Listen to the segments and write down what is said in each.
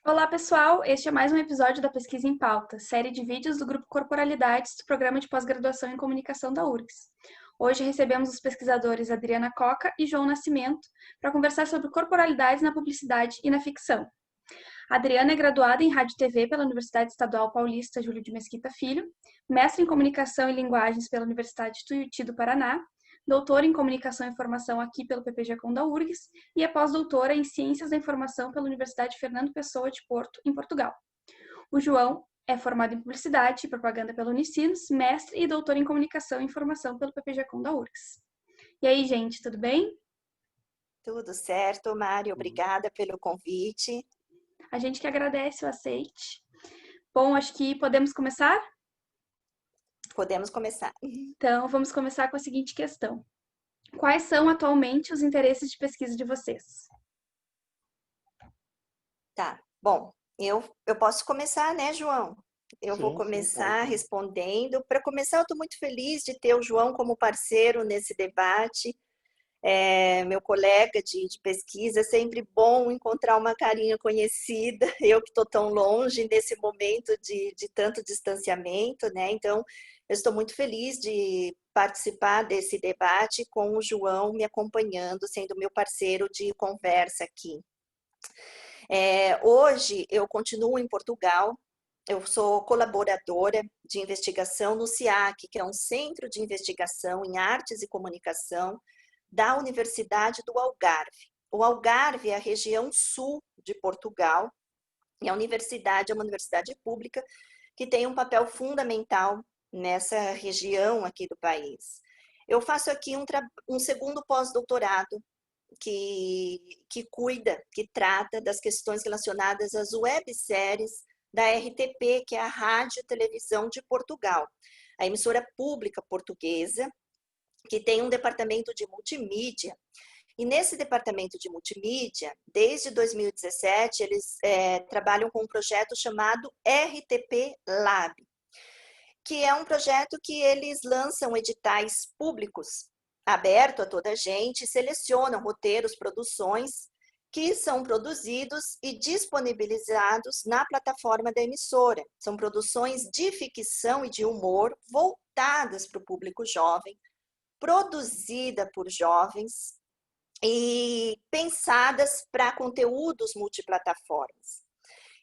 Olá, pessoal! Este é mais um episódio da Pesquisa em Pauta, série de vídeos do Grupo Corporalidades do Programa de Pós-Graduação em Comunicação da URGS. Hoje recebemos os pesquisadores Adriana Coca e João Nascimento para conversar sobre corporalidades na publicidade e na ficção. A Adriana é graduada em Rádio e TV pela Universidade Estadual Paulista Júlio de Mesquita Filho, mestre em Comunicação e Linguagens pela Universidade Tuiuti do Paraná, doutora em Comunicação e Informação aqui pelo PPG-Com da URGS e é pós-doutora em Ciências da Informação pela Universidade Fernando Pessoa de Porto, em Portugal. O João é formado em Publicidade e Propaganda pela Unicinos, mestre e doutor em Comunicação e Informação pelo PPG-Com da URGS. E aí, gente, tudo bem? Tudo certo, Mari, obrigada pelo convite. A gente que agradece o aceite. Bom, acho que podemos começar? Podemos começar. Então, vamos começar com a seguinte questão. Quais são atualmente os interesses de pesquisa de vocês? Tá, bom, eu posso começar, né, João? Eu vou Sim, começar pode. respondendo. Para começar, eu estou muito feliz de ter o João como parceiro nesse debate. Meu colega de pesquisa, é sempre bom encontrar uma carinha conhecida, eu que estou tão longe nesse momento de tanto distanciamento, né? Então, eu estou muito feliz de participar desse debate com o João me acompanhando, sendo meu parceiro de conversa aqui. Hoje, eu continuo em Portugal, eu sou colaboradora de investigação no CIAC, que é um centro de investigação em artes e comunicação da Universidade do Algarve. O Algarve é a região sul de Portugal e a universidade é uma universidade pública que tem um papel fundamental nessa região aqui do país. Eu faço aqui um segundo pós-doutorado que cuida, que trata das questões relacionadas às webséries da RTP, que é a Rádio e Televisão de Portugal, a emissora pública portuguesa, que tem um departamento de multimídia. E nesse departamento de multimídia, desde 2017, eles trabalham com um projeto chamado RTP Lab, que é um projeto que eles lançam editais públicos, aberto a toda a gente, selecionam roteiros, produções que são produzidos e disponibilizados na plataforma da emissora. São produções de ficção e de humor voltadas para o público jovem, produzida por jovens e pensadas para conteúdos multiplataformas.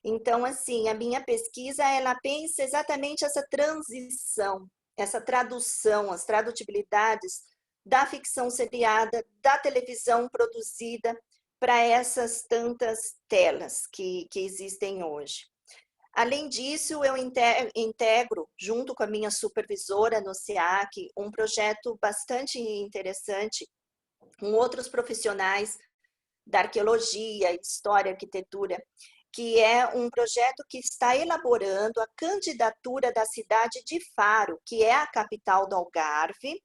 Então, assim, a minha pesquisa, ela pensa exatamente essa transição, essa tradução, as tradutibilidades da ficção seriada, da televisão produzida para essas tantas telas que existem hoje. Além disso, eu integro, junto com a minha supervisora no SEAC, um projeto bastante interessante com outros profissionais da arqueologia, história, arquitetura, que é um projeto que está elaborando a candidatura da cidade de Faro, que é a capital do Algarve,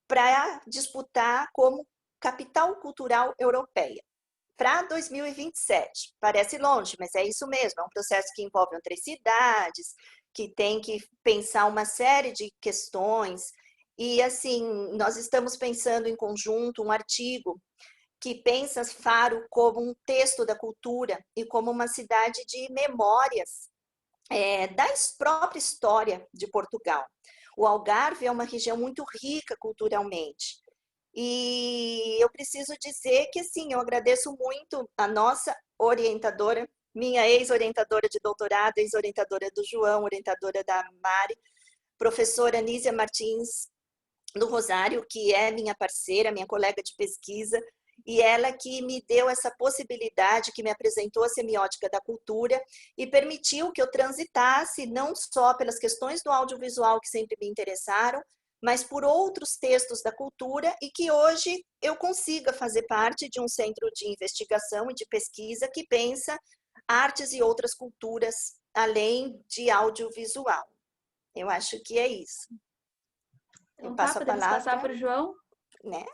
para disputar como capital cultural europeia para 2027. Parece longe, mas é isso mesmo, é um processo que envolve outras cidades, que tem que pensar uma série de questões, e assim, nós estamos pensando em conjunto um artigo que pensa Faro como um texto da cultura e como uma cidade de memórias da própria história de Portugal. O Algarve é uma região muito rica culturalmente, e eu preciso dizer que, sim, eu agradeço muito a nossa orientadora, minha ex-orientadora de doutorado, ex-orientadora do João, orientadora da Mari, professora Nísia Martins do Rosário, que é minha parceira, minha colega de pesquisa, e ela que me deu essa possibilidade, que me apresentou a semiótica da cultura e permitiu que eu transitasse não só pelas questões do audiovisual que sempre me interessaram, mas por outros textos da cultura, e que hoje eu consiga fazer parte de um centro de investigação e de pesquisa que pensa artes e outras culturas além de audiovisual. Eu acho que é isso. Então tá, Passo a podemos passar palavra, para o João? né?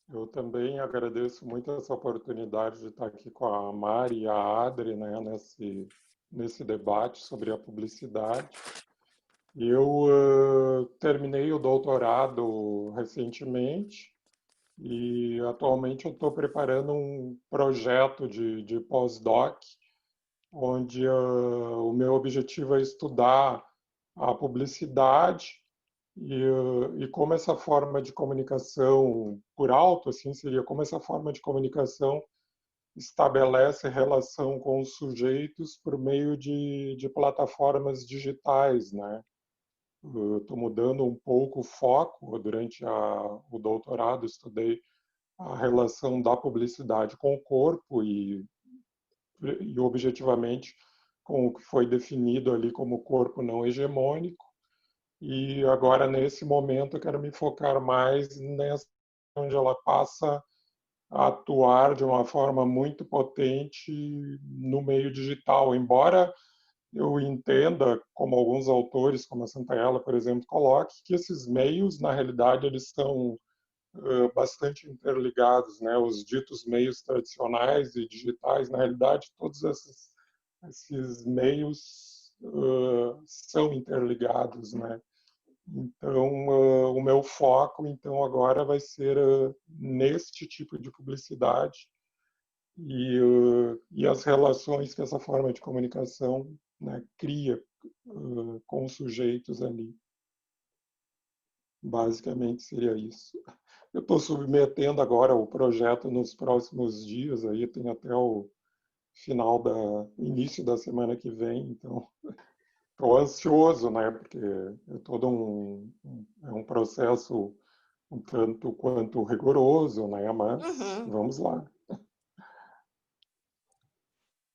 Eu também agradeço muito essa oportunidade de estar aqui com a Mari e a Adri, né, nesse debate sobre a publicidade. Eu terminei o doutorado recentemente E atualmente eu estou preparando um projeto de pós-doc, onde o meu objetivo é estudar a publicidade e como essa forma de comunicação, por alto, assim, seria como essa forma de comunicação estabelece relação com os sujeitos por meio de plataformas digitais, né? Estou mudando um pouco o foco. Durante o doutorado, estudei a relação da publicidade com o corpo e objetivamente com o que foi definido ali como corpo não hegemônico. E agora, nesse momento, eu quero me focar mais nessa onde ela passa a atuar de uma forma muito potente no meio digital, embora eu entenda, como alguns autores, como a Santaella, por exemplo, coloque, que esses meios, na realidade, eles são bastante interligados, né? Os ditos meios tradicionais e digitais, na realidade, todos esses meios são interligados, né? Então, o meu foco, então, agora vai ser neste tipo de publicidade e as relações que essa forma de comunicação, né, cria com os sujeitos ali. Basicamente seria isso. Eu estou submetendo agora o projeto nos próximos dias, aí tem até o início da semana que vem, então estou ansioso, né, porque é todo é um processo um tanto quanto rigoroso, né, mas Uhum. vamos lá.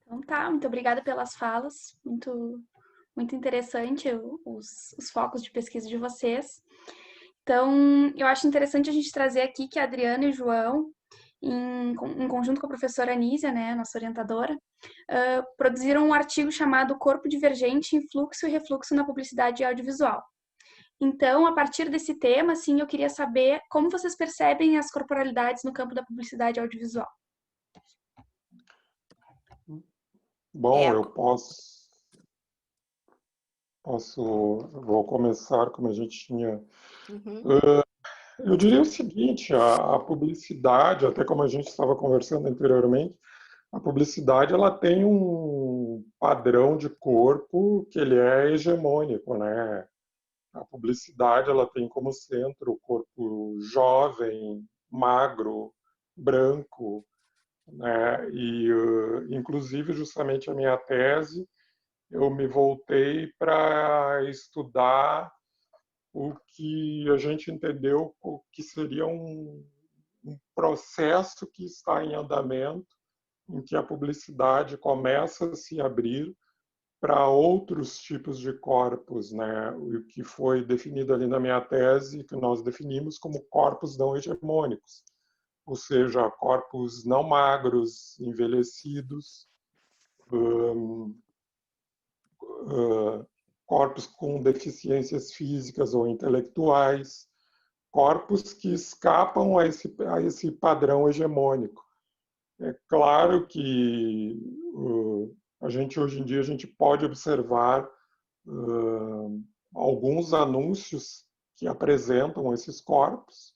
Então tá, muito obrigada pelas falas, muito interessante os focos de pesquisa de vocês. Então, eu acho interessante a gente trazer aqui que a Adriana e o João, em conjunto com a professora Anísia, né, nossa orientadora, produziram um artigo chamado Corpo Divergente em Fluxo e Refluxo na Publicidade Audiovisual. Então, a partir desse tema, assim, eu queria saber como vocês percebem as corporalidades no campo da publicidade audiovisual. Bom, É, eu vou começar como a gente tinha. uhum. Eu diria o seguinte, a publicidade, até como a gente estava conversando anteriormente, a publicidade ela tem um padrão de corpo que ele é hegemônico, né? A publicidade ela tem como centro o corpo jovem, magro, branco, né? E inclusive justamente a minha tese eu me voltei para estudar o que a gente entendeu que seria um processo que está em andamento, em que a publicidade começa a se abrir para outros tipos de corpos, né? O que foi definido ali na minha tese, que nós definimos como corpos não hegemônicos, ou seja, corpos não magros, envelhecidos, corpos com deficiências físicas ou intelectuais, corpos que escapam a esse padrão hegemônico. É claro que a gente hoje em dia a gente pode observar alguns anúncios que apresentam esses corpos,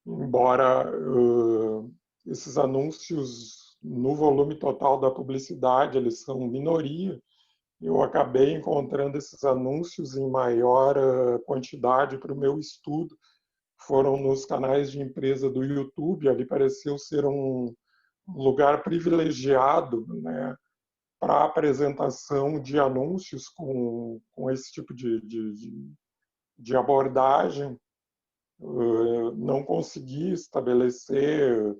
embora esses anúncios no volume total da publicidade eles são minoria. Eu acabei encontrando esses anúncios em maior quantidade para o meu estudo. Foram nos canais de empresa do YouTube. Ali pareceu ser um lugar privilegiado, né, para a apresentação de anúncios com esse tipo de abordagem. Não consegui estabelecer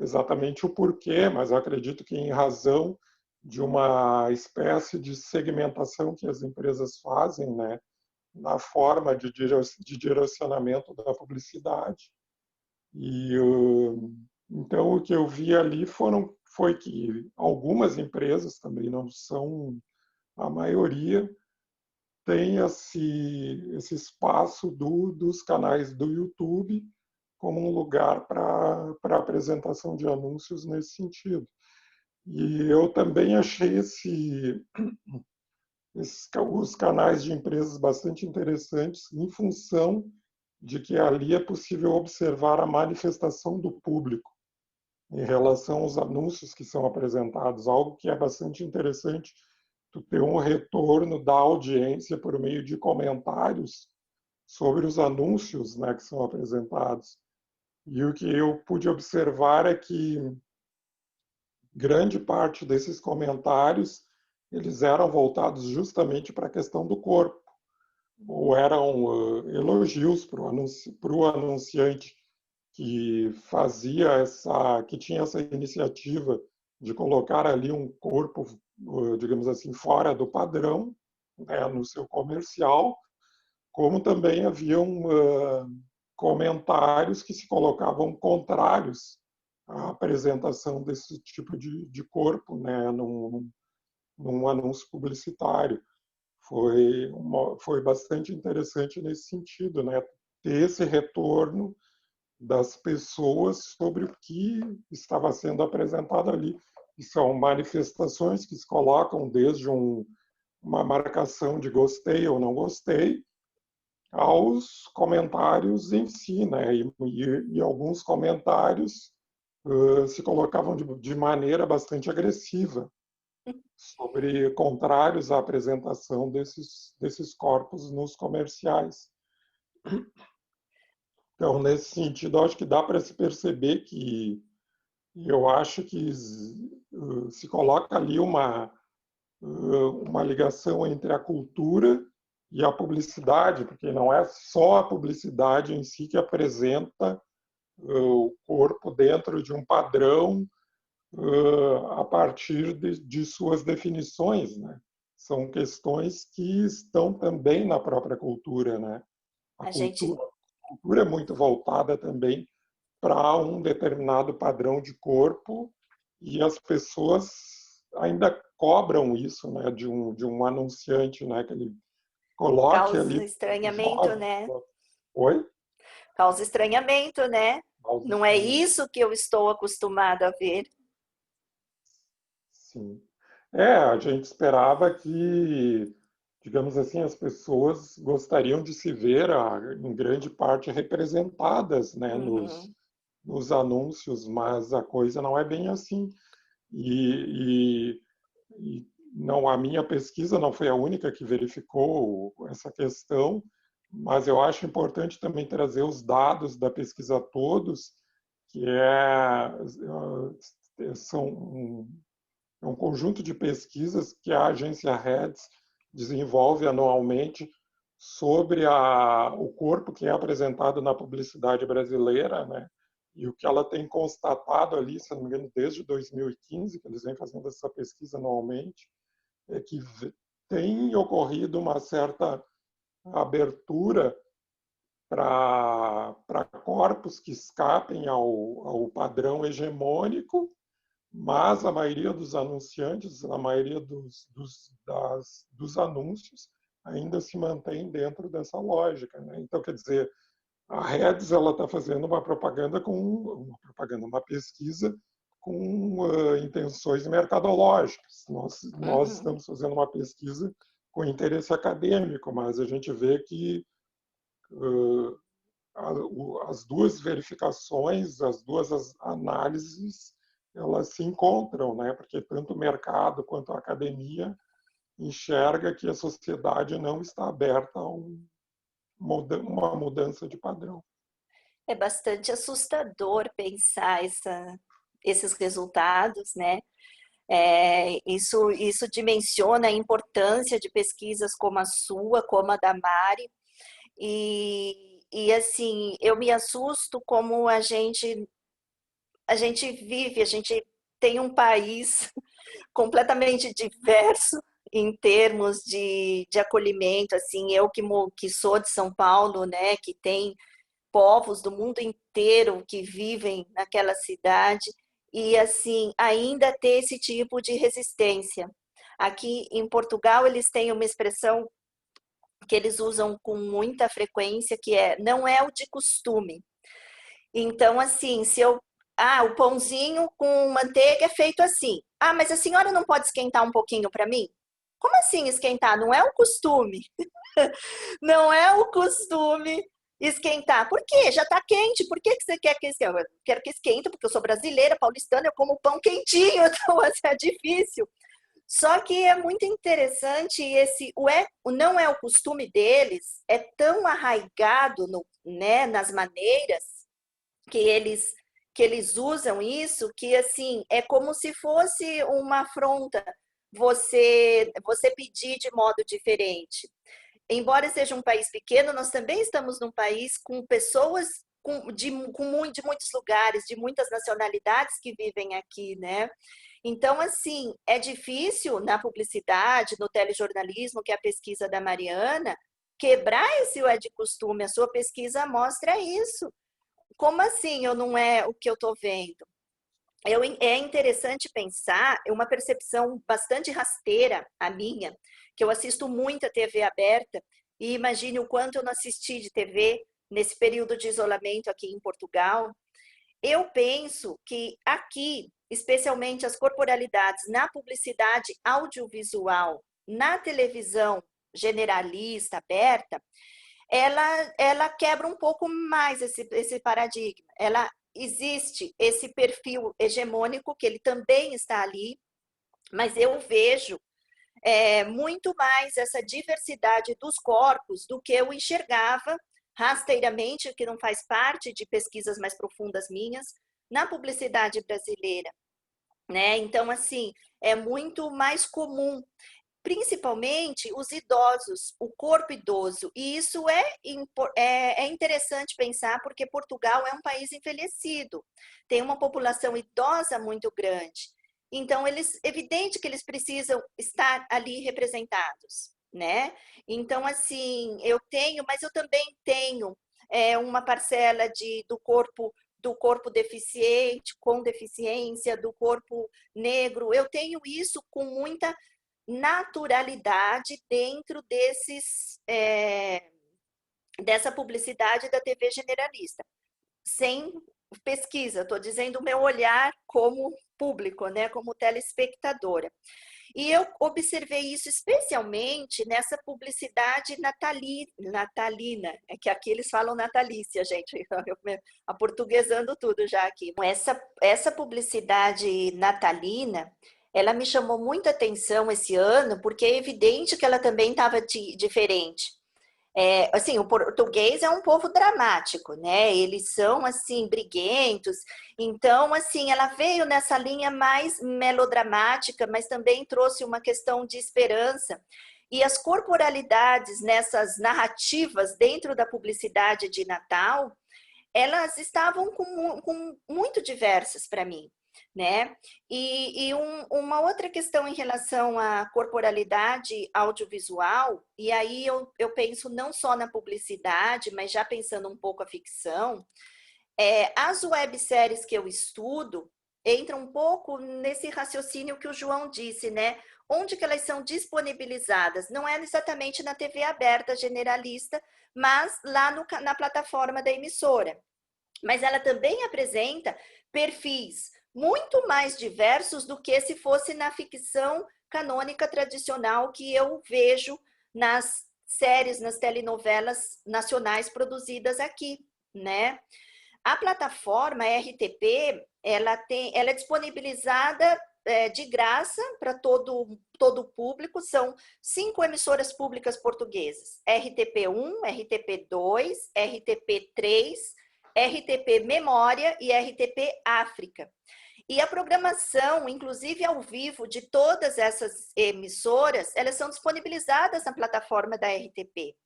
exatamente o porquê, mas acredito que em razão de uma espécie de segmentação que as empresas fazem, né, na forma de direcionamento da publicidade. E então o que eu vi ali foi que algumas empresas, também não são a maioria, tem esse espaço dos canais do YouTube como um lugar para apresentação de anúncios nesse sentido. E eu também achei os canais de empresas bastante interessantes em função de que ali é possível observar a manifestação do público em relação aos anúncios que são apresentados, algo que é bastante interessante, tu ter um retorno da audiência por meio de comentários sobre os anúncios, né, que são apresentados. E o que eu pude observar é que grande parte desses comentários eles eram voltados justamente para a questão do corpo, ou eram elogios para o anunciante que fazia que tinha essa iniciativa de colocar ali um corpo, digamos assim, fora do padrão, né, no seu comercial, como também haviam comentários que se colocavam contrários à apresentação desse tipo de corpo, né, num anúncio publicitário. Foi bastante interessante nesse sentido, né, ter esse retorno das pessoas sobre o que estava sendo apresentado ali. E são manifestações que se colocam desde uma marcação de gostei ou não gostei, aos comentários em si, né? E alguns comentários se colocavam de maneira bastante agressiva sobre contrários à apresentação desses corpos nos comerciais. Então, nesse sentido, acho que dá para se perceber que eu acho que se coloca ali uma ligação entre a cultura e a publicidade, porque não é só a publicidade em si que apresenta o corpo dentro de um padrão a partir de suas definições, né? São questões que estão também na própria cultura, né? A A gente cultura é muito voltada também para um determinado padrão de corpo e as pessoas ainda cobram isso, né, de um anunciante, né, que ele coloque causa ali estranhamento, jovem. né? Oi? Causa estranhamento, né? Causa Não é estranhamento. isso que eu estou acostumada a ver. Sim. A gente esperava que, digamos assim, as pessoas gostariam de se ver, em grande parte, representadas, né, Uhum. nos anúncios, mas a coisa não é bem assim. E não, a minha pesquisa não foi a única que verificou essa questão, mas eu acho importante também trazer os dados da pesquisa todos, que são um conjunto de pesquisas que a agência REDS desenvolve anualmente sobre o corpo que é apresentado na publicidade brasileira, né? E o que ela tem constatado ali, se não me engano, desde 2015, que eles vêm fazendo essa pesquisa anualmente, é que tem ocorrido uma certa abertura para corpos que escapem ao padrão hegemônico, mas a maioria dos anunciantes, a maioria dos anúncios ainda se mantém dentro dessa lógica, né? Então, quer dizer, a Reds ela está fazendo uma pesquisa com intenções mercadológicas. Nós Uhum. estamos fazendo uma pesquisa com interesse acadêmico, mas a gente vê que as duas verificações, as duas análises, elas se encontram, né? Porque tanto o mercado quanto a academia enxerga que a sociedade não está aberta a uma mudança de padrão. É bastante assustador pensar esses resultados, né? Isso dimensiona a importância de pesquisas como a sua, como a da Mari, e assim, eu me assusto como a gente tem um país completamente diverso em termos de acolhimento, assim, eu que sou de São Paulo, né, que tem povos do mundo inteiro que vivem naquela cidade e assim ainda ter esse tipo de resistência. Aqui em Portugal eles têm uma expressão que eles usam com muita frequência que é não é o de costume. Então assim, se eu o pãozinho com manteiga é feito assim. Ah, mas a senhora não pode esquentar um pouquinho para mim? Como assim esquentar? Não é o costume. Não é o costume Esquentar. Por quê? Já está quente. Por que você quer que esquente? Eu quero que esquenta, porque eu sou brasileira, paulistana, eu como pão quentinho, então assim, é difícil. Só que é muito interessante o não é o costume deles, é tão arraigado né, nas maneiras que eles usam isso, que assim, é como se fosse uma afronta você pedir de modo diferente. Embora seja um país pequeno, nós também estamos num país com pessoas de muitos lugares, de muitas nacionalidades que vivem aqui, né? Então, assim, é difícil na publicidade, no telejornalismo, que é a pesquisa da Mariana, quebrar esse é de costume. A sua pesquisa mostra isso. Como assim eu não é o que eu estou vendo? É interessante pensar, é uma percepção bastante rasteira, a minha, que eu assisto muita TV aberta, e imagine o quanto eu não assisti de TV nesse período de isolamento aqui em Portugal. Eu penso que aqui, especialmente as corporalidades na publicidade audiovisual, na televisão generalista, aberta, ela quebra um pouco mais esse paradigma. Ela existe esse perfil hegemônico, que ele também está ali, mas eu vejo muito mais essa diversidade dos corpos do que eu enxergava rasteiramente, que não faz parte de pesquisas mais profundas minhas, na publicidade brasileira, né? Então, assim, é muito mais comum, principalmente os idosos, o corpo idoso. E isso é interessante pensar, porque Portugal é um país envelhecido, tem uma população idosa muito grande. Então, evidente que eles precisam estar ali representados, né? Então, assim, mas eu também tenho uma parcela do corpo deficiente, com deficiência, do corpo negro. Eu tenho isso com muita naturalidade dentro dessa publicidade da TV generalista. Sem pesquisa, estou dizendo o meu olhar como público, né, como telespectadora. E eu observei isso especialmente nessa publicidade natalina, é que aqui eles falam natalícia, gente, aportuguesando tudo já aqui. Essa publicidade natalina, ela me chamou muita atenção esse ano, porque é evidente que ela também estava diferente. Assim, o português é um povo dramático, né? Eles são, assim, briguentos. Então, assim, ela veio nessa linha mais melodramática, mas também trouxe uma questão de esperança. E as corporalidades nessas narrativas dentro da publicidade de Natal, elas estavam com muito diversas para mim, né? Uma outra questão em relação à corporalidade audiovisual, e aí eu penso não só na publicidade, mas já pensando um pouco a ficção, as webséries que eu estudo entram um pouco nesse raciocínio que o João disse, né? Onde que elas são disponibilizadas? Não é exatamente na TV aberta generalista, mas lá na plataforma da emissora. Mas ela também apresenta perfis muito mais diversos do que se fosse na ficção canônica tradicional que eu vejo nas séries, nas telenovelas nacionais produzidas aqui, né? A plataforma RTP, ela é disponibilizada de graça para todo o público. São 5 emissoras públicas portuguesas: RTP1, RTP2, RTP3, RTP Memória e RTP África. E a programação, inclusive ao vivo, de todas essas emissoras, elas são disponibilizadas na plataforma da RTP.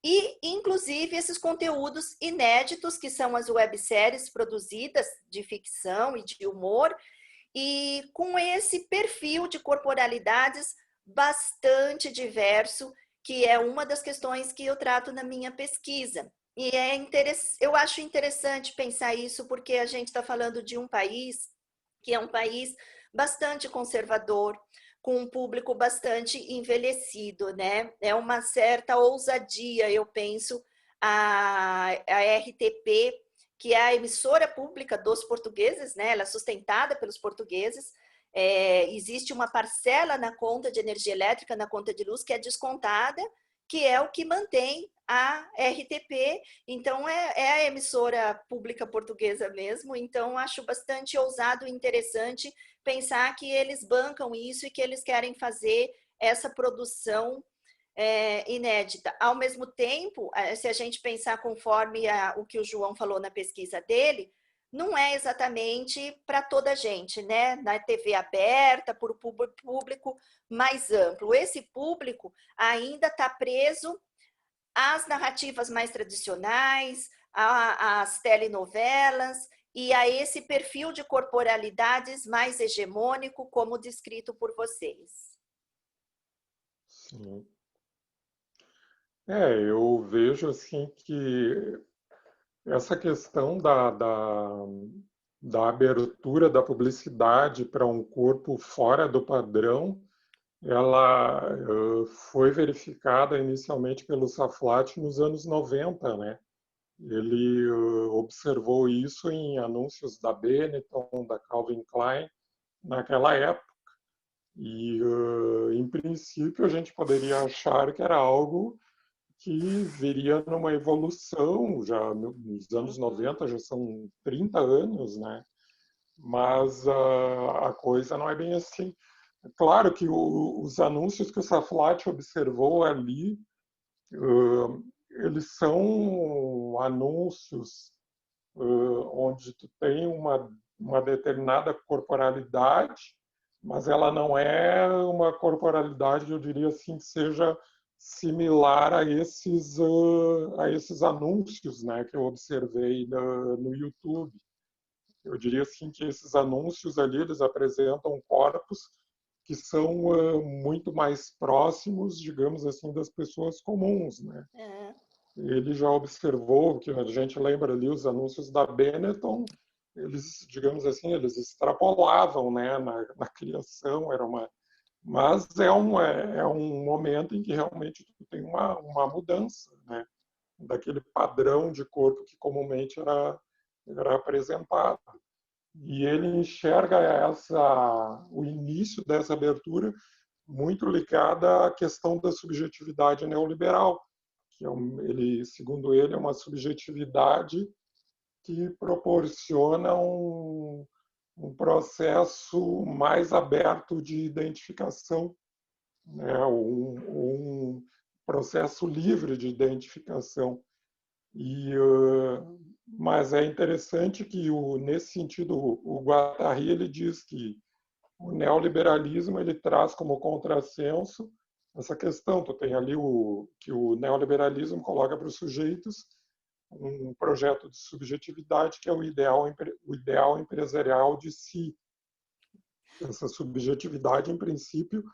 E, inclusive, esses conteúdos inéditos, que são as webséries produzidas de ficção e de humor, e com esse perfil de corporalidades bastante diverso, que é uma das questões que eu trato na minha pesquisa. E eu acho interessante pensar isso, porque a gente está falando de um país que é um país bastante conservador, com um público bastante envelhecido, né? É uma certa ousadia, eu penso, a RTP, que é a emissora pública dos portugueses, né? Ela é sustentada pelos portugueses. Existe uma parcela na conta de energia elétrica, na conta de luz, que é descontada, que é o que mantém a RTP, então é a emissora pública portuguesa mesmo, então acho bastante ousado e interessante pensar que eles bancam isso e que eles querem fazer essa produção inédita. Ao mesmo tempo, se a gente pensar conforme o que o João falou na pesquisa dele, não é exatamente para toda a gente, né? Na TV aberta, para o público mais amplo. Esse público ainda está preso às narrativas mais tradicionais, às telenovelas e a esse perfil de corporalidades mais hegemônico, como descrito por vocês. Sim. Eu vejo assim que essa questão da abertura da publicidade para um corpo fora do padrão, ela foi verificada inicialmente pelo Saflat nos anos 90, né? Ele observou isso em anúncios da Benetton, da Calvin Klein, naquela época. E, em princípio, a gente poderia achar que era algo que viria numa evolução, já nos anos 90, já são 30 anos, né? Mas a coisa não é bem assim. É claro que os anúncios que o Saflat observou ali, eles são anúncios onde tu tem uma determinada corporalidade, mas ela não é uma corporalidade, eu diria assim, que seja similar a esses anúncios, né, que eu observei no YouTube. Eu diria assim que esses anúncios ali, eles apresentam corpos que são muito mais próximos, digamos assim, das pessoas comuns, né? Ele já observou que a gente lembra ali os anúncios da Benetton, eles, digamos assim, eles extrapolavam, né, na criação, mas é um momento em que realmente tem uma mudança, né, daquele padrão de corpo que comumente era apresentado. E ele enxerga o início dessa abertura muito ligada à questão da subjetividade neoliberal, que segundo ele, é uma subjetividade que proporciona um processo mais aberto de identificação, né? Um processo livre de identificação. Mas é interessante que, nesse sentido, o Guattari ele diz que o neoliberalismo ele traz como contrassenso essa questão. Tu tem ali que o neoliberalismo coloca para os sujeitos um projeto de subjetividade que é o ideal empresarial de si. Essa subjetividade, em princípio,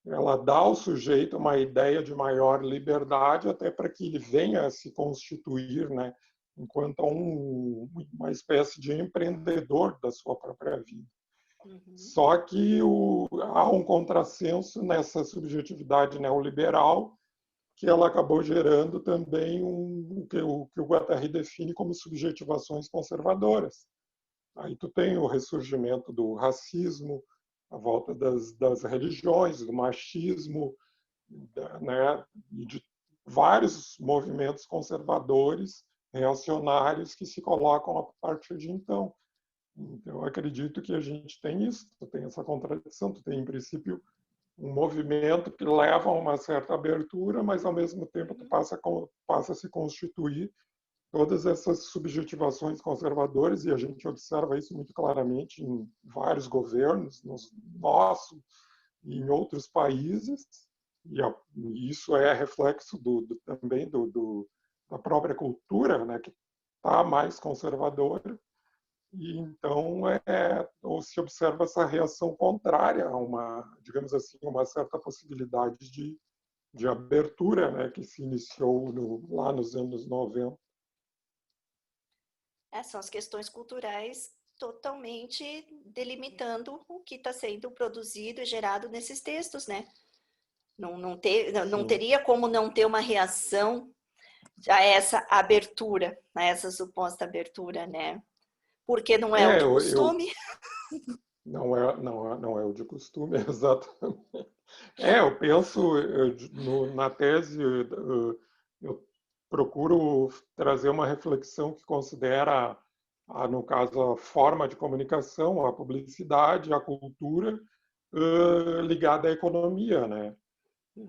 ela dá ao sujeito uma ideia de maior liberdade até para que ele venha a se constituir, né, enquanto uma espécie de empreendedor da sua própria vida. Só que há um contrassenso nessa subjetividade neoliberal que ela acabou gerando também o que o Guattari define como subjetivações conservadoras. Aí tu tem o ressurgimento do racismo, a volta das religiões, do machismo, né, e de vários movimentos conservadores, reacionários que se colocam a partir de então. Então, eu acredito que a gente tem isso, tu tem essa contradição, tu tem, em princípio, um movimento que leva a uma certa abertura, mas, ao mesmo tempo, tu passa a se constituir todas essas subjetivações conservadoras, e a gente observa isso muito claramente em vários governos, no nosso e em outros países, e isso é reflexo também da própria cultura, né, que está mais conservadora, e então ou se observa essa reação contrária a digamos assim, uma certa possibilidade de abertura, né, que se iniciou lá nos anos 90. São as questões culturais totalmente delimitando o que está sendo produzido e gerado nesses textos, né? Não teria como não ter uma reação a essa abertura, a essa suposta abertura, né? Porque não é o de costume. Não é o de costume, exatamente. Eu penso, na tese, eu procuro trazer uma reflexão que considera, no caso, a forma de comunicação, a publicidade, a cultura, ligada à economia, né?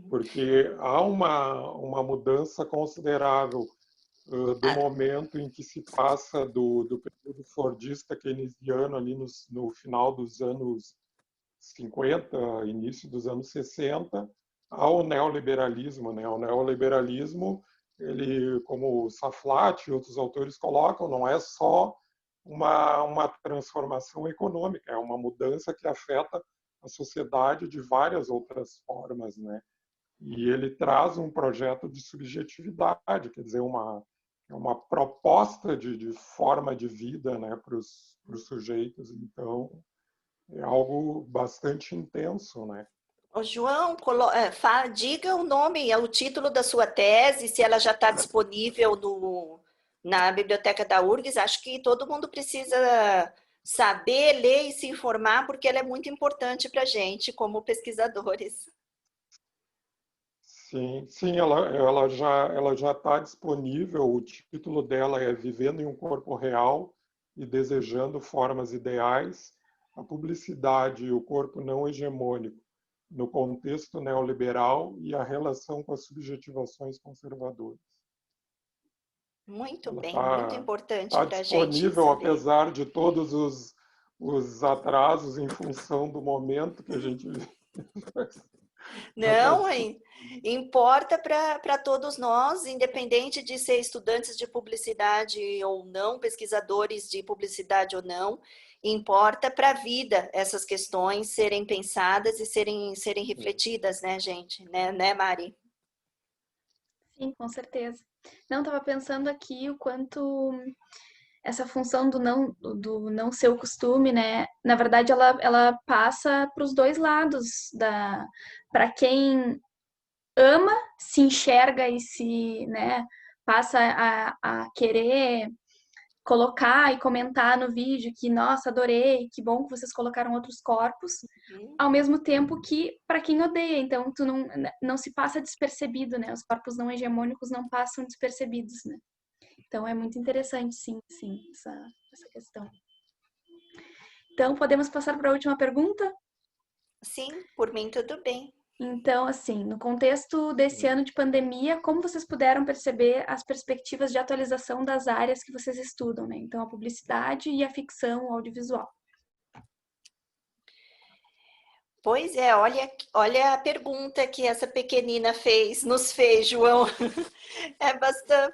Porque há uma mudança considerável do Ah, momento em que se passa do período fordista keynesiano ali no final dos anos 50, início dos anos 60, ao neoliberalismo, né? O neoliberalismo, ele, como o Saflat e outros autores colocam, não é só uma transformação econômica, é uma mudança que afeta a sociedade de várias outras formas, né? E ele traz um projeto de subjetividade, quer dizer, uma proposta de forma de vida, né, para os sujeitos. Então, é algo bastante intenso, né? Ô, João, diga o nome, o título da sua tese, se ela já está disponível na biblioteca da URGS. Acho que todo mundo precisa saber, ler e se informar, porque ela é muito importante para a gente, como pesquisadores. Sim, sim, ela já está disponível. O título dela é Vivendo em um Corpo Real e Desejando Formas Ideais, a publicidade e o corpo não hegemônico no contexto neoliberal e a relação com as subjetivações conservadoras. Muito Ela bem, muito importante tá para a gente disponível, saber. apesar de todos os atrasos em função do momento que a gente vive. Ela tá Não, importa para todos nós, independente de ser estudantes de publicidade ou não, pesquisadores de publicidade ou não, importa para a vida essas questões serem pensadas e serem refletidas, né, gente? Né, Mari? Sim, com certeza. Não, estava pensando aqui o quanto essa função do não ser o costume, né? Na verdade, ela passa para os dois lados para quem ama, se enxerga e se, né, passa a querer colocar e comentar no vídeo que, nossa, adorei, que bom que vocês colocaram outros corpos, ao mesmo tempo que para quem odeia, então tu não se passa despercebido, né? Os corpos não hegemônicos não passam despercebidos, né? Então é muito interessante, sim, essa questão. Então podemos passar para a última pergunta? Sim, por mim tudo bem. Então, assim, no contexto desse ano de pandemia, como vocês puderam perceber as perspectivas de atualização das áreas que vocês estudam, né? Então, a publicidade e a ficção audiovisual. Pois é, olha a pergunta que essa pequenina nos fez, João.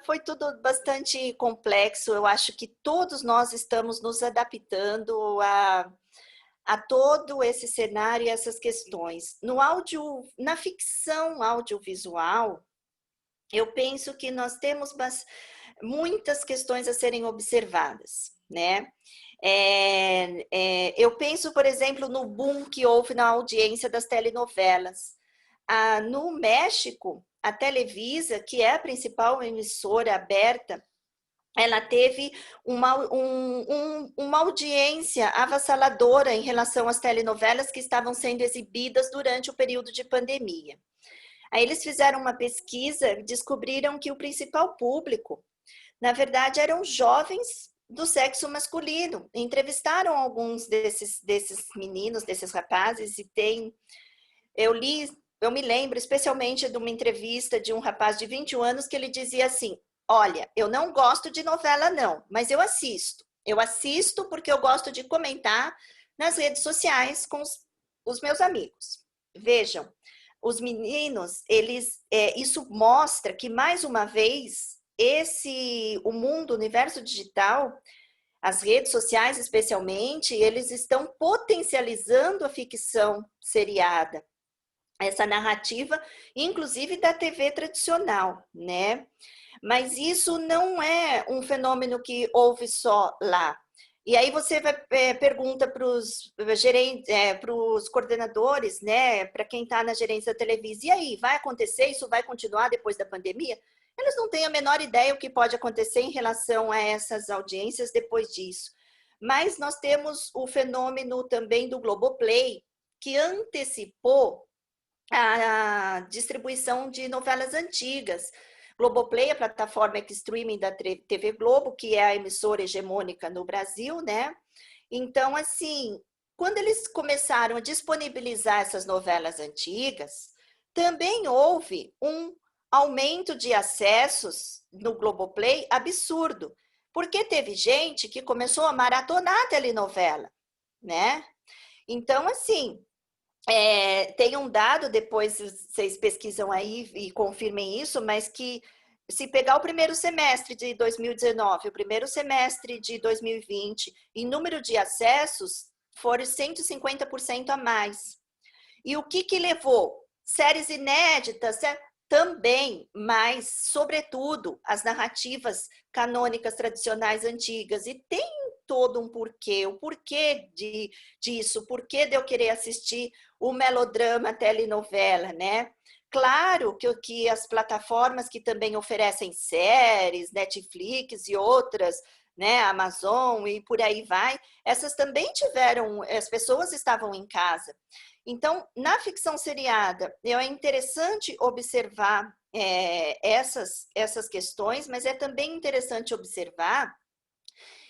Foi tudo bastante complexo. Eu acho que todos nós estamos nos adaptando a todo esse cenário e essas questões. Na ficção audiovisual, eu penso que nós temos muitas questões a serem observadas, né? Eu penso, por exemplo, no boom que houve na audiência das telenovelas. No México, a Televisa, que é a principal emissora aberta, ela teve uma audiência avassaladora em relação às telenovelas que estavam sendo exibidas durante o período de pandemia. Aí eles fizeram uma pesquisa e descobriram que o principal público, na verdade, eram jovens do sexo masculino. Entrevistaram alguns desses meninos, desses rapazes, e eu me lembro especialmente de uma entrevista de um rapaz de 21 anos que ele dizia assim: olha, eu não gosto de novela não, mas eu assisto. Eu assisto porque eu gosto de comentar nas redes sociais com os meus amigos. Vejam, os meninos, isso mostra que, mais uma vez, o mundo, o universo digital, as redes sociais especialmente, eles estão potencializando a ficção seriada, essa narrativa, inclusive da TV tradicional, né? Mas isso não é um fenômeno que houve só lá. E aí você pergunta para os coordenadores, né, para quem está na gerência da Televisa, e aí, vai acontecer? Isso vai continuar depois da pandemia? Eles não têm a menor ideia o que pode acontecer em relação a essas audiências depois disso. Mas nós temos o fenômeno também do Globoplay, que antecipou a distribuição de novelas antigas. Globoplay, a plataforma de streaming da TV Globo, que é a emissora hegemônica no Brasil, né? Então, assim, quando eles começaram a disponibilizar essas novelas antigas, também houve um aumento de acessos no Globoplay absurdo, porque teve gente que começou a maratonar a telenovela, né? Então, assim, tem um dado, depois vocês pesquisam aí e confirmem isso, mas que se pegar o primeiro semestre de 2019, o primeiro semestre de 2020, em número de acessos, foram 150% a mais. E o que levou? Séries inéditas também, mas, sobretudo, as narrativas canônicas tradicionais antigas. E tem todo um porquê, o porquê disso, o porquê de eu querer assistir o melodrama, a telenovela, né? Claro que as plataformas que também oferecem séries, Netflix e outras, né, Amazon e por aí vai, essas também tiveram, as pessoas estavam em casa. Então, na ficção seriada, é interessante observar essas questões, mas é também interessante observar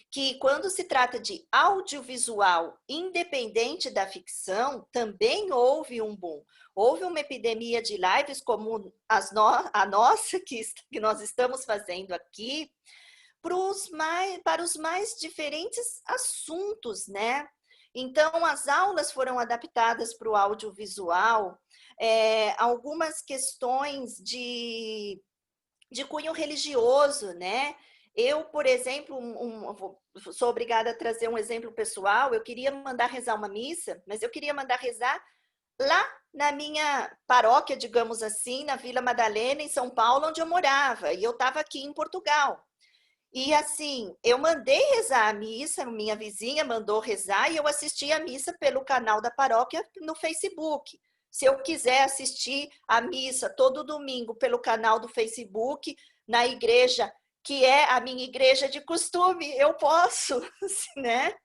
que quando se trata de audiovisual independente da ficção, também houve um boom. Houve uma epidemia de lives como a nossa, que nós estamos fazendo aqui, para os mais diferentes assuntos, né? Então, as aulas foram adaptadas para o audiovisual, algumas questões de cunho religioso, né? Eu, por exemplo, sou obrigada a trazer um exemplo pessoal, eu queria mandar rezar uma missa, mas eu queria mandar rezar lá na minha paróquia, digamos assim, na Vila Madalena, em São Paulo, onde eu morava, e eu estava aqui em Portugal. E assim, eu mandei rezar a missa, minha vizinha mandou rezar e eu assisti a missa pelo canal da paróquia no Facebook. Se eu quiser assistir a missa todo domingo pelo canal do Facebook, na igreja, que é a minha igreja de costume, eu posso, né?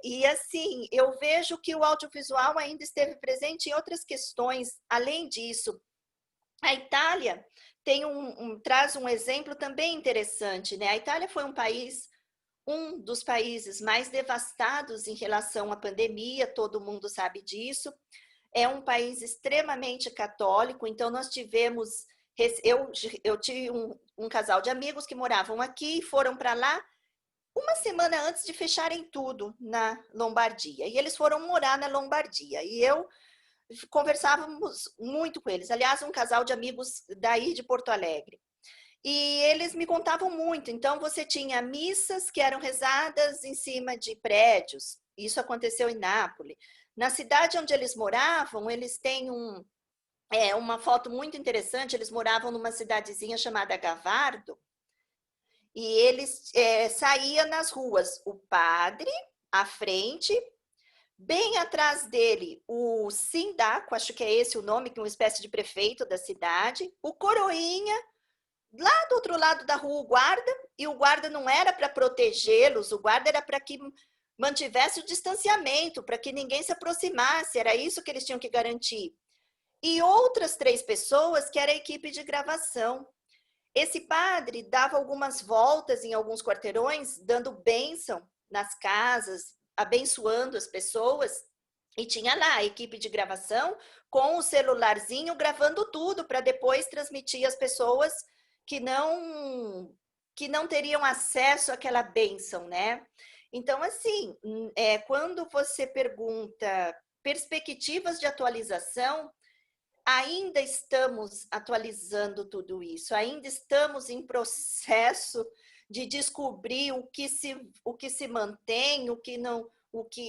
E assim, eu vejo que o audiovisual ainda esteve presente em outras questões. Além disso, a Itália traz um exemplo também interessante, né? A Itália foi um dos países mais devastados em relação à pandemia, todo mundo sabe disso. É um país extremamente católico, então nós tivemos, eu tive um casal de amigos que moravam aqui e foram para lá uma semana antes de fecharem tudo na Lombardia. E eles foram morar na Lombardia. E eu conversávamos muito com eles. Aliás, um casal de amigos daí de Porto Alegre. E eles me contavam muito. Então, você tinha missas que eram rezadas em cima de prédios. Isso aconteceu em Nápoles. Na cidade onde eles moravam, eles têm uma foto muito interessante. Eles moravam numa cidadezinha chamada Gavardo. E eles saíam nas ruas. O padre à frente, bem atrás dele, o sindaco, acho que é esse o nome, que é uma espécie de prefeito da cidade, o coroinha, lá do outro lado da rua, o guarda, e o guarda não era para protegê-los, o guarda era para que mantivesse o distanciamento, para que ninguém se aproximasse, era isso que eles tinham que garantir. E outras 3 pessoas que era a equipe de gravação. Esse padre dava algumas voltas em alguns quarteirões, dando bênção nas casas, abençoando as pessoas, e tinha lá a equipe de gravação com o celularzinho gravando tudo para depois transmitir às pessoas que não teriam acesso àquela bênção, né? Então, assim, quando você pergunta perspectivas de atualização, ainda estamos atualizando tudo isso, ainda estamos em processo de descobrir o que se mantém, o que não,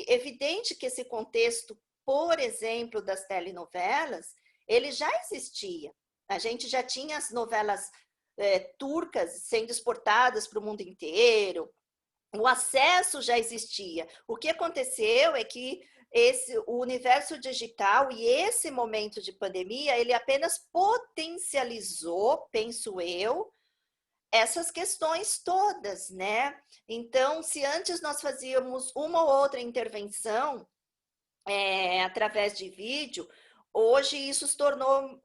evidente que esse contexto, por exemplo, das telenovelas, ele já existia. A gente já tinha as novelas turcas sendo exportadas para o mundo inteiro, o acesso já existia. O que aconteceu é que o universo digital e esse momento de pandemia, ele apenas potencializou, penso eu, essas questões todas, né? Então, se antes nós fazíamos uma ou outra intervenção através de vídeo, hoje isso se tornou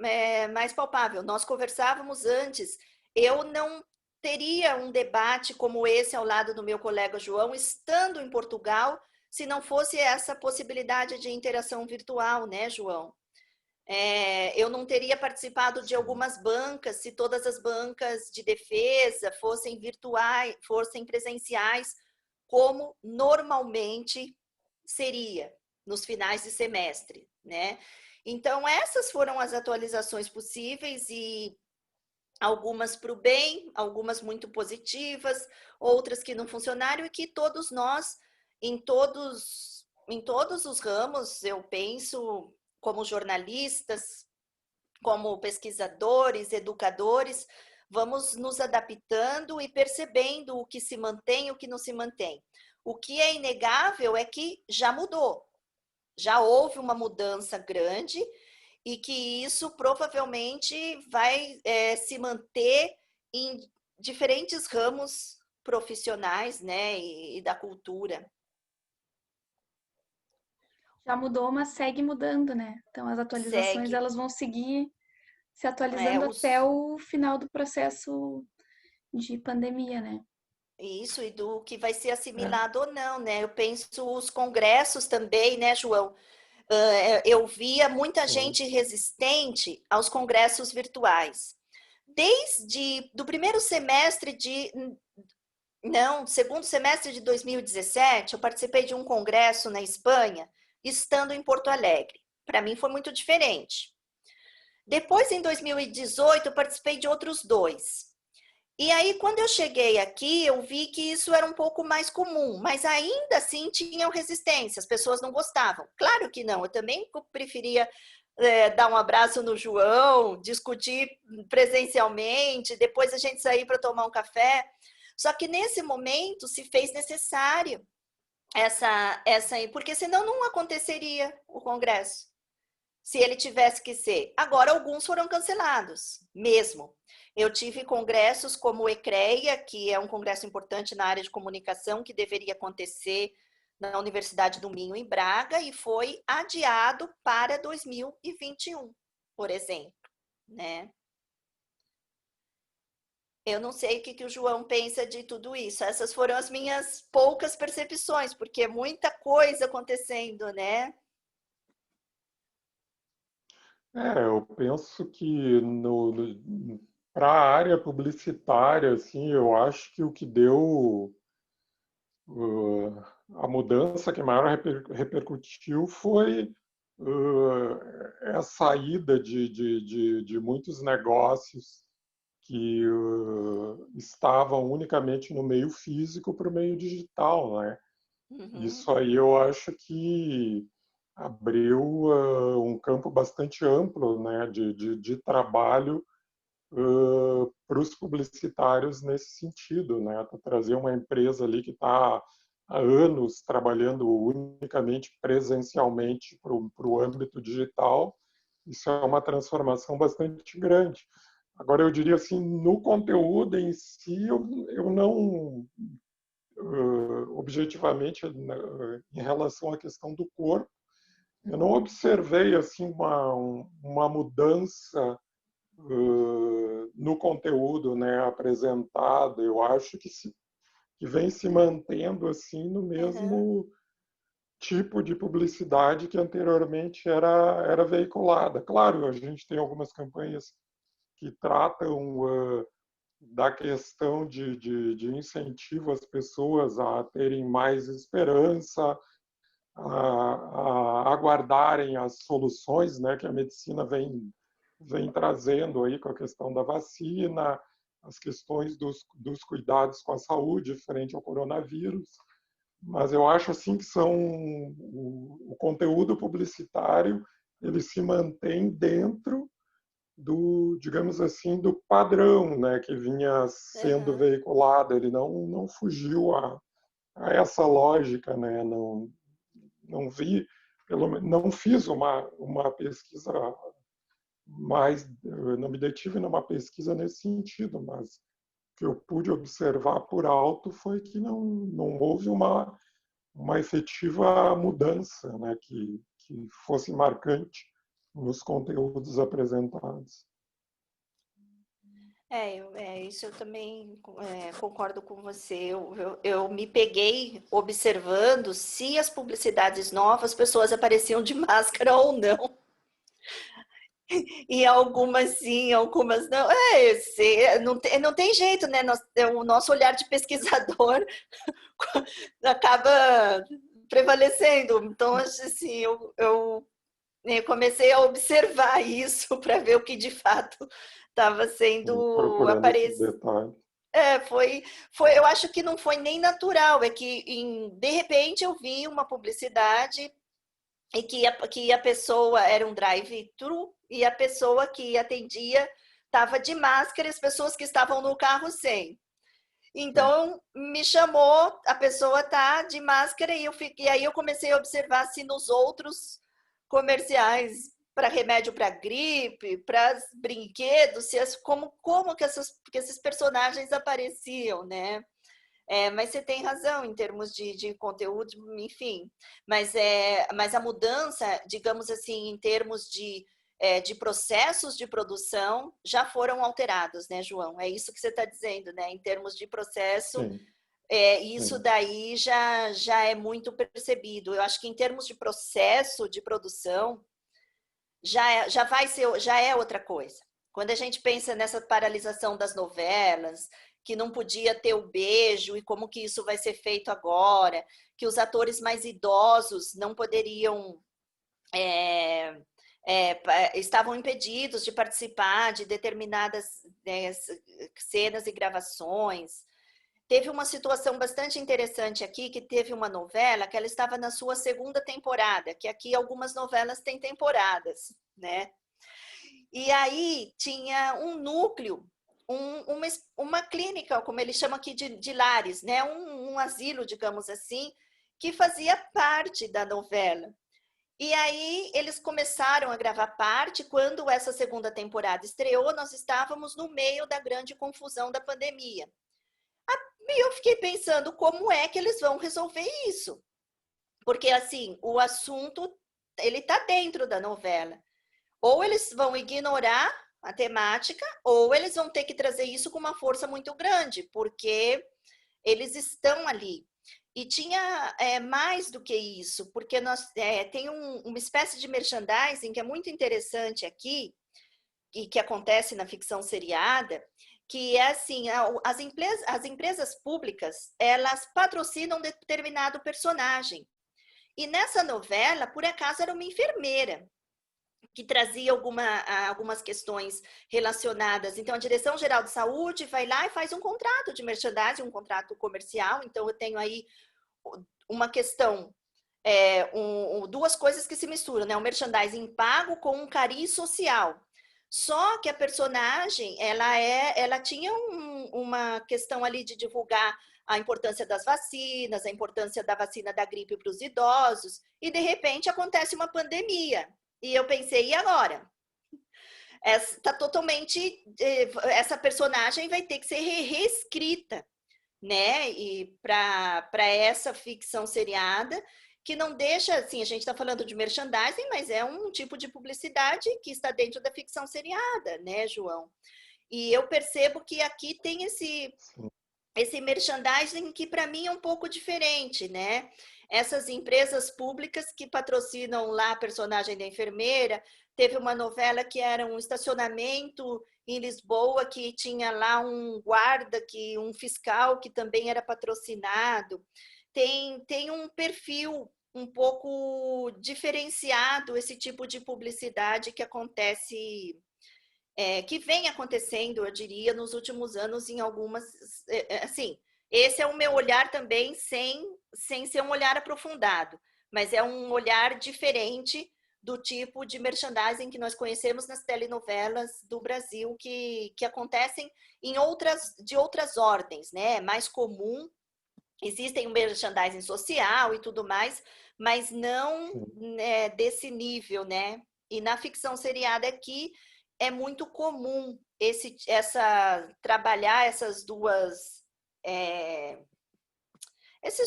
mais palpável. Nós conversávamos antes, eu não teria um debate como esse ao lado do meu colega João, estando em Portugal, se não fosse essa possibilidade de interação virtual, né, João? Eu não teria participado de algumas bancas se todas as bancas de defesa fossem virtuais, fossem presenciais, como normalmente seria nos finais de semestre, né? Então, essas foram as atualizações possíveis e algumas para o bem, algumas muito positivas, outras que não funcionaram e que todos nós, em todos os ramos, eu penso, como jornalistas, como pesquisadores, educadores, vamos nos adaptando e percebendo o que se mantém e o que não se mantém. O que é inegável é que já mudou, já houve uma mudança grande e que isso provavelmente vai se manter em diferentes ramos profissionais, né, e da cultura. Já mudou, mas segue mudando, né? Então as atualizações Segue. elas vão seguir se atualizando até o final do processo de pandemia, né? Isso, e do que vai ser assimilado ou não, né? Eu penso os congressos também, né, João? Eu via muita gente resistente aos congressos virtuais. Desde do primeiro semestre segundo semestre de 2017, eu participei de um congresso na Espanha, estando em Porto Alegre. Para mim foi muito diferente. Depois, em 2018, eu participei de outros 2. E aí, quando eu cheguei aqui, eu vi que isso era um pouco mais comum, mas ainda assim tinham resistência, as pessoas não gostavam. Claro que não, eu também preferia dar um abraço no João, discutir presencialmente, depois a gente sair para tomar um café. Só que nesse momento se fez necessário porque senão não aconteceria o congresso, se ele tivesse que ser. Agora, alguns foram cancelados, mesmo. Eu tive congressos como o ECREA, que é um congresso importante na área de comunicação, que deveria acontecer na Universidade do Minho, em Braga, e foi adiado para 2021, por exemplo, né? Eu não sei o que o João pensa de tudo isso. Essas foram as minhas poucas percepções, porque é muita coisa acontecendo, né? Eu penso que para a área publicitária, assim, eu acho que o que deu a mudança que maior repercutiu foi a saída de muitos negócios que estavam unicamente no meio físico para o meio digital, né? Uhum. Isso aí eu acho que abriu um campo bastante amplo, né, de trabalho para os publicitários nesse sentido, né? Trazer uma empresa ali que está há anos trabalhando unicamente presencialmente para o âmbito digital, isso é uma transformação bastante grande. Agora, eu diria assim, no conteúdo em si, eu não, objetivamente, em relação à questão do corpo, eu não observei assim uma mudança no conteúdo, né, apresentado. Eu acho que vem se mantendo assim no Uhum. mesmo tipo de publicidade que anteriormente era veiculada. Claro, a gente tem algumas campanhas que tratam da questão de incentivo às pessoas a terem mais esperança, a aguardarem as soluções, né, que a medicina vem trazendo aí com a questão da vacina, as questões dos cuidados com a saúde frente ao coronavírus. Mas eu acho assim que o conteúdo publicitário ele se mantém dentro do, digamos assim, do padrão, né, que vinha sendo Uhum. veiculado. Ele não fugiu a essa lógica, né? Não vi, não fiz uma pesquisa mais, não me detive numa pesquisa nesse sentido, mas o que eu pude observar por alto foi que não houve uma efetiva mudança, né, que fosse marcante nos conteúdos apresentados. Isso eu também concordo com você. Eu me peguei observando se as publicidades novas, pessoas apareciam de máscara ou não. E algumas sim, algumas não. Não tem jeito, né? O nosso olhar de pesquisador acaba prevalecendo. Então, assim, eu comecei a observar isso para ver o que de fato estava sendo Procurando esses aparecido. detalhes. Eu acho que não foi nem natural, é que de repente eu vi uma publicidade e que a pessoa era um drive-thru e a pessoa que atendia estava de máscara e as pessoas que estavam no carro sem. Então, me chamou, a pessoa tá de máscara e aí eu comecei a observar se nos outros comerciais para remédio para gripe, para brinquedos, como que esses personagens apareciam, né? Mas você tem razão em termos de conteúdo, enfim. Mas a mudança, digamos assim, em termos de processos de produção, já foram alterados, né, João? É isso que você está dizendo, né? Em termos de processo, Sim, isso sim. daí já é muito percebido. Eu acho que em termos de processo de produção, já é outra coisa. Quando a gente pensa nessa paralisação das novelas, que não podia ter o beijo e como que isso vai ser feito agora, que os atores mais idosos não poderiam, estavam impedidos de participar de determinadas cenas e gravações. Teve uma situação bastante interessante aqui, que teve uma novela que ela estava na sua segunda temporada, que aqui algumas novelas têm temporadas, né? E aí tinha um núcleo, uma clínica, como eles chamam aqui de lares, né? Um asilo, digamos assim, que fazia parte da novela. E aí eles começaram a gravar parte. Quando essa segunda temporada estreou, nós estávamos no meio da grande confusão da pandemia. E eu fiquei pensando como é que eles vão resolver isso. Porque, assim, o assunto, ele está dentro da novela. Ou eles vão ignorar a temática, ou eles vão ter que trazer isso com uma força muito grande, porque eles estão ali. E tinha mais do que isso, porque tem uma espécie de merchandising que é muito interessante aqui, e que acontece na ficção seriada, que é assim, as empresas públicas, elas patrocinam determinado personagem. E nessa novela, por acaso, era uma enfermeira que trazia algumas questões relacionadas. Então, a Direção-Geral de Saúde vai lá e faz um contrato de merchandising, um contrato comercial. Então, eu tenho aí uma questão, duas coisas que se misturam, né? O merchandising pago com um cariz social. Só que a personagem, ela tinha uma questão ali de divulgar a importância das vacinas, a importância da vacina da gripe para os idosos, e de repente acontece uma pandemia. E eu pensei, e agora? Tá totalmente, essa personagem vai ter que ser reescrita, né? E para essa ficção seriada, que não deixa, assim, a gente está falando de merchandising, mas é um tipo de publicidade que está dentro da ficção seriada, né, João? E eu percebo que aqui tem esse merchandising que para mim é um pouco diferente, né? Essas empresas públicas que patrocinam lá a personagem da enfermeira, teve uma novela que era um estacionamento em Lisboa que tinha lá um guarda, um fiscal que também era patrocinado. Tem um perfil um pouco diferenciado esse tipo de publicidade que acontece, que vem acontecendo, eu diria, nos últimos anos em algumas, assim, esse é o meu olhar também, sem ser um olhar aprofundado, mas é um olhar diferente do tipo de merchandising que nós conhecemos nas telenovelas do Brasil, que acontecem de outras ordens, né? É mais comum, existem o merchandising social e tudo mais, mas não desse nível, né? E na ficção seriada aqui é muito comum trabalhar esses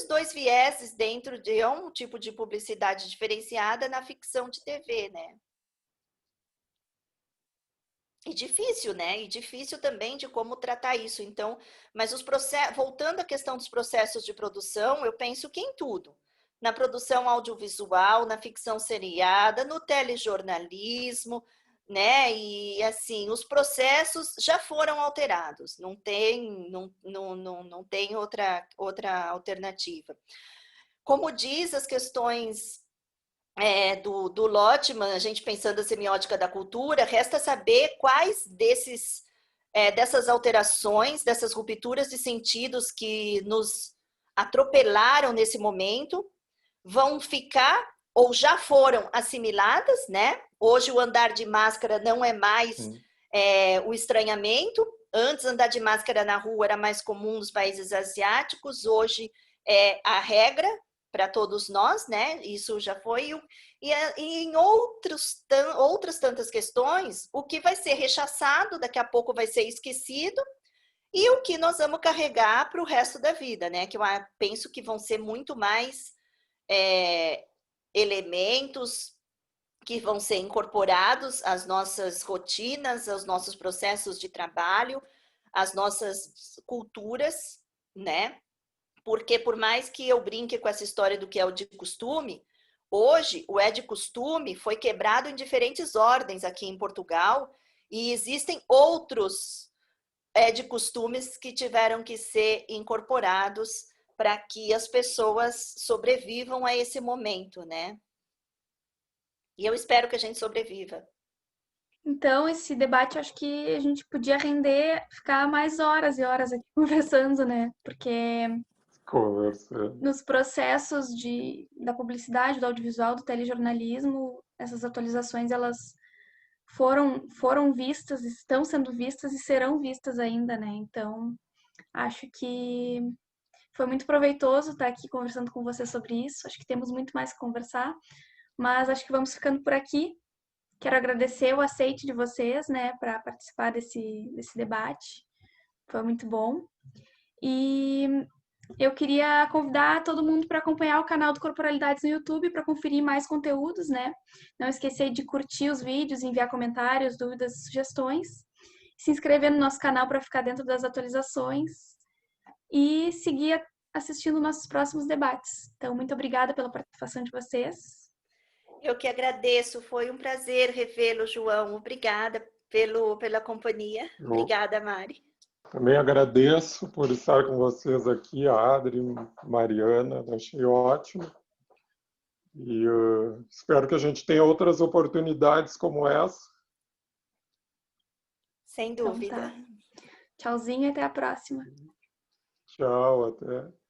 dois vieses dentro de um tipo de publicidade diferenciada na ficção de TV, né? E difícil, né? E difícil também de como tratar isso. Então, mas os processos, voltando à questão dos processos de produção, eu penso que em tudo. Na produção audiovisual, na ficção seriada, no telejornalismo, né? E assim, os processos já foram alterados, não tem outra alternativa. Como diz as questões do Lotman, a gente pensando a semiótica da cultura, resta saber quais dessas alterações, dessas rupturas de sentidos que nos atropelaram nesse momento, vão ficar ou já foram assimiladas, né? Hoje o andar de máscara não é mais o estranhamento. Antes, andar de máscara na rua era mais comum nos países asiáticos, hoje é a regra para todos nós, né? Isso já foi. E em outras tantas questões, o que vai ser rechaçado, daqui a pouco vai ser esquecido, e o que nós vamos carregar para o resto da vida, né? Que eu penso que vão ser muito mais elementos que vão ser incorporados às nossas rotinas, aos nossos processos de trabalho, às nossas culturas, né? Porque por mais que eu brinque com essa história do que é o de costume, hoje o é de costume foi quebrado em diferentes ordens aqui em Portugal e existem outros de costumes que tiveram que ser incorporados para que as pessoas sobrevivam a esse momento, né? E eu espero que a gente sobreviva. Então, esse debate, acho que a gente podia ficar mais horas e horas aqui conversando, né? Porque nos processos da publicidade, do audiovisual, do telejornalismo, essas atualizações, elas foram vistas, estão sendo vistas e serão vistas ainda, né? Então, acho que foi muito proveitoso estar aqui conversando com você sobre isso. Acho que temos muito mais que conversar, mas acho que vamos ficando por aqui. Quero agradecer o aceite de vocês, né, para participar desse debate. Foi muito bom. E eu queria convidar todo mundo para acompanhar o canal do Corporalidades no YouTube para conferir mais conteúdos, né? Não esquecer de curtir os vídeos, enviar comentários, dúvidas, sugestões. Se inscrever no nosso canal para ficar dentro das atualizações e seguir assistindo nossos próximos debates. Então, muito obrigada pela participação de vocês. Eu que agradeço, foi um prazer revê-lo, João. Obrigada pela companhia. Obrigada, Mari. Também agradeço por estar com vocês aqui, a Adri, Mariana, achei ótimo. E espero que a gente tenha outras oportunidades como essa. Sem dúvida. Então, tá. Tchauzinho e até a próxima. Tchau, até.